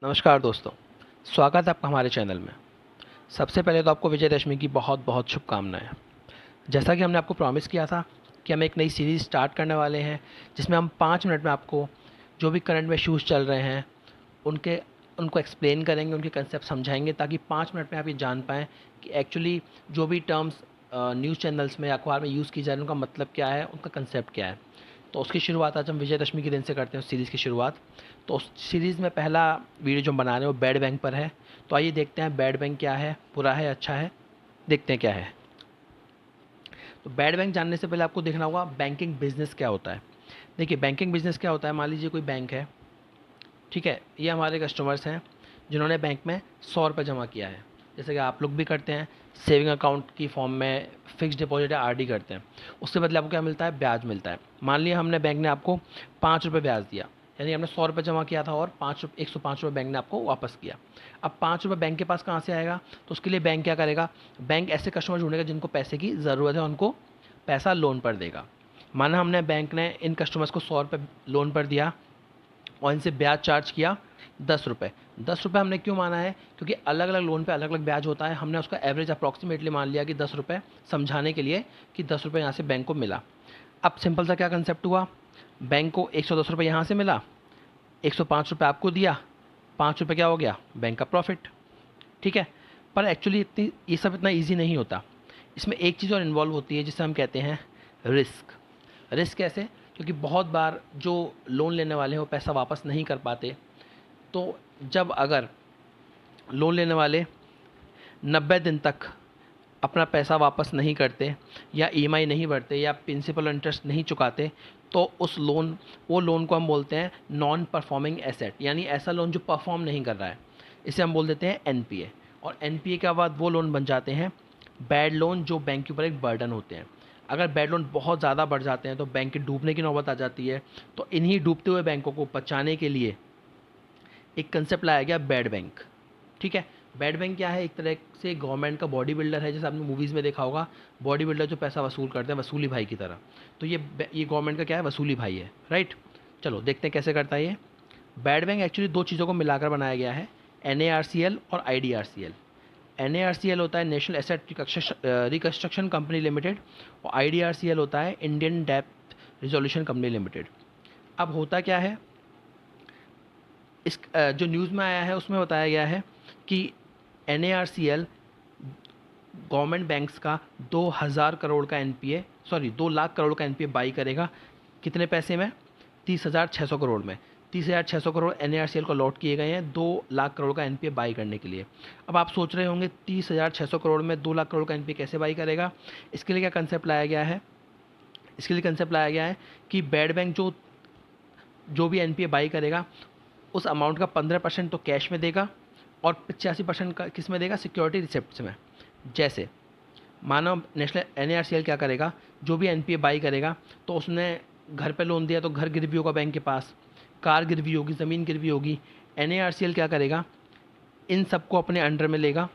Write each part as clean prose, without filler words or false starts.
नमस्कार दोस्तों, स्वागत है आपका हमारे चैनल में। सबसे पहले तो आपको विजयदशमी की बहुत बहुत शुभकामनाएं। जैसा कि हमने आपको प्रॉमिस किया था कि हम एक नई सीरीज़ स्टार्ट करने वाले हैं, जिसमें हम 5 मिनट में आपको जो भी करंट में इश्यूज़ चल रहे हैं उनके उनको एक्सप्लेन करेंगे, उनके कंसेप्ट समझाएंगे, ताकि 5 मिनट में आप ये जान पाएँ कि एक्चुअली जो भी टर्म्स न्यूज़ चैनल्स में या अखबार में यूज़ की जा रही है उनका मतलब क्या है, उनका कंसेप्ट क्या है। तो उसकी शुरुआत आज हम विजयदशमी के दिन से करते हैं, उस सीरीज़ की शुरुआत। तो उस सीरीज़ में पहला वीडियो जो हम बना रहे हैं वो बैड बैंक पर है। तो आइए देखते हैं बैड बैंक क्या है, बुरा है, अच्छा है, देखते हैं क्या है। तो बैड बैंक जानने से पहले आपको देखना होगा बैंकिंग बिजनेस क्या होता है। देखिए, बैंकिंग बिजनेस क्या होता है। मान लीजिए कोई बैंक है, ठीक है, ये हमारे कस्टमर्स हैं जिन्होंने बैंक में 100 रुपये जमा किया है, जैसे कि आप लोग भी करते हैं, सेविंग अकाउंट की फॉर्म में फिक्स डिपॉजिट या आरडी करते हैं। उसके बदले आपको क्या मिलता है? ब्याज मिलता है। मान लिया हमने बैंक ने आपको 5 रुपये ब्याज दिया, यानी हमने 100 रुपये जमा किया था और 105 रुपये बैंक ने आपको वापस किया। अब 5 रुपये बैंक के पास कहाँ से आएगा? तो उसके लिए बैंक क्या करेगा? बैंक ऐसे कस्टमर ढूंढेगा जिनको पैसे की ज़रूरत है, उनको पैसा लोन पर देगा। माना हमने बैंक ने इन कस्टमर्स को 100 रुपये लोन पर दिया और इनसे ब्याज चार्ज किया 10 रुपये। 10 रुपये हमने क्यों माना है? क्योंकि अलग अलग लोन पे अलग अलग ब्याज होता है। हमने उसका एवरेज अप्रॉक्सीमेटली मान लिया कि 10 रुपये, समझाने के लिए कि 10 रुपये यहाँ से बैंक को मिला। अब सिंपल सा क्या कंसेप्ट हुआ, बैंक को 110 रुपये यहाँ से मिला, 105 रुपये आपको दिया, 5 रुपये क्या हो गया? बैंक का प्रॉफिट। ठीक है, पर एक्चुअली ये सब इतना ईजी नहीं होता। इसमें एक चीज़ और इन्वॉल्व होती है जिसे हम कहते हैं रिस्क। रिस्क कैसे? क्योंकि बहुत बार जो लोन लेने वाले हैं वो पैसा वापस नहीं कर पाते। तो जब अगर लोन लेने वाले 90 दिन तक अपना पैसा वापस नहीं करते या ईएमआई नहीं भरते या प्रिंसिपल इंटरेस्ट नहीं चुकाते, तो वो लोन को हम बोलते हैं नॉन परफॉर्मिंग एसेट, यानी ऐसा लोन जो परफॉर्म नहीं कर रहा है। इसे हम बोल देते हैं एनपीए। और एनपीए के बाद वो लोन बन जाते हैं बैड लोन, जो बैंक के ऊपर एक बर्डन होते हैं। अगर बैड लोन बहुत ज़्यादा बढ़ जाते हैं तो बैंक के डूबने की नौबत आ जाती है। तो इन्हीं डूबते हुए बैंकों को बचाने के लिए एक कंसेप्ट लाया गया, बैड बैंक। ठीक है, बैड बैंक क्या है? एक तरह से गवर्नमेंट का बॉडी बिल्डर है, जैसे आपने मूवीज़ में देखा होगा, बॉडी बिल्डर जो पैसा वसूल करते हैं वसूली भाई की तरह। तो ये गवर्नमेंट का क्या है? वसूली भाई है, राइट। चलो देखते हैं कैसे करता है ये। बैड बैंक एक्चुअली दो चीज़ों को मिलाकर बनाया गया है, एन और आई। एन होता है national asset reconstruction company limited, और आई होता है Indian depth resolution company limited. अब होता क्या है, इस जो न्यूज़ में आया है उसमें बताया गया है कि एन गवर्नमेंट बैंक्स का 2000 करोड़ का एनपीए, सॉरी 2 लाख करोड़ का एनपीए बाई करेगा। कितने पैसे में? 30,600 करोड़ में। 30,600 करोड़ एन को लॉट किए गए हैं 2 लाख करोड़ का एनपीए बाई करने के लिए। अब आप सोच रहे होंगे 30,600 करोड़ में 2 लाख करोड़ का एनपीए कैसे बाई करेगा? इसके लिए क्या कंसेप्ट लाया गया है? इसके लिए कंसेप्ट लाया गया है कि बैड बैंक जो भी एनपीए बाई करेगा उस अमाउंट का 15% तो कैश में देगा और 85% का किस में देगा? सिक्योरिटी रिसिप्ट्स में। जैसे मानो नेशनल एन क्या करेगा, जो भी एनपीए बाई करेगा तो उसने घर पे लोन दिया तो घर गिरवी होगा बैंक के पास, कार गिरवी होगी, ज़मीन गिरवी होगी। एन क्या करेगा? इन सबको अपने अंडर में लेगा,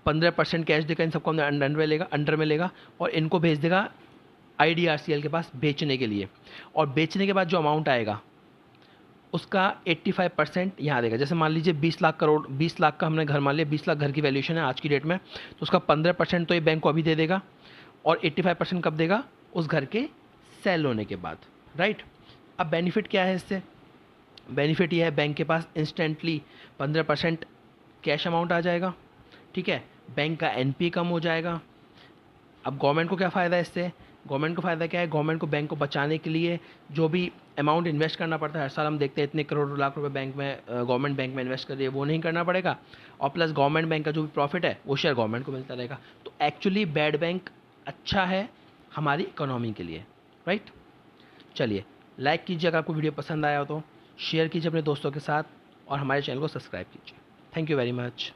15% कैश देगा, इन सबको अपने अंडर में लेगा और इनको भेज देगा आई के पास बेचने के लिए। और बेचने के बाद जो अमाउंट आएगा उसका 85% यहाँ देगा। जैसे मान लीजिए 20 लाख का हमने घर मान लिया, 20 लाख घर की वैल्यूशन है आज की डेट में, तो उसका 15% तो ये बैंक को अभी दे देगा और 85% कब देगा? उस घर के सेल होने के बाद, राइट। अब बेनिफिट क्या है इससे? बेनिफिट ये है, बैंक के पास इंस्टेंटली 15% कैश अमाउंट आ जाएगा, ठीक है, बैंक का एनपीए कम हो जाएगा। अब गवर्नमेंट को क्या फ़ायदा है इससे? गवर्नमेंट को फ़ायदा क्या है? गवर्नमेंट को बैंक को बचाने के लिए जो भी अमाउंट इन्वेस्ट करना पड़ता है, हर साल हम देखते हैं इतने करोड़ लाख रुपए बैंक में गवर्नमेंट बैंक में इन्वेस्ट कर रही है, वो नहीं करना पड़ेगा। और प्लस गवर्नमेंट बैंक का जो भी प्रॉफिट है वो शेयर गवर्नमेंट को मिलता रहेगा। तो एक्चुअली बैड बैंक अच्छा है हमारी इकोनॉमी के लिए, राइट। चलिए, लाइक कीजिए अगर आपको वीडियो पसंद आया हो तो, शेयर कीजिए अपने दोस्तों के साथ और हमारे चैनल को सब्सक्राइब कीजिए। Thank you very much.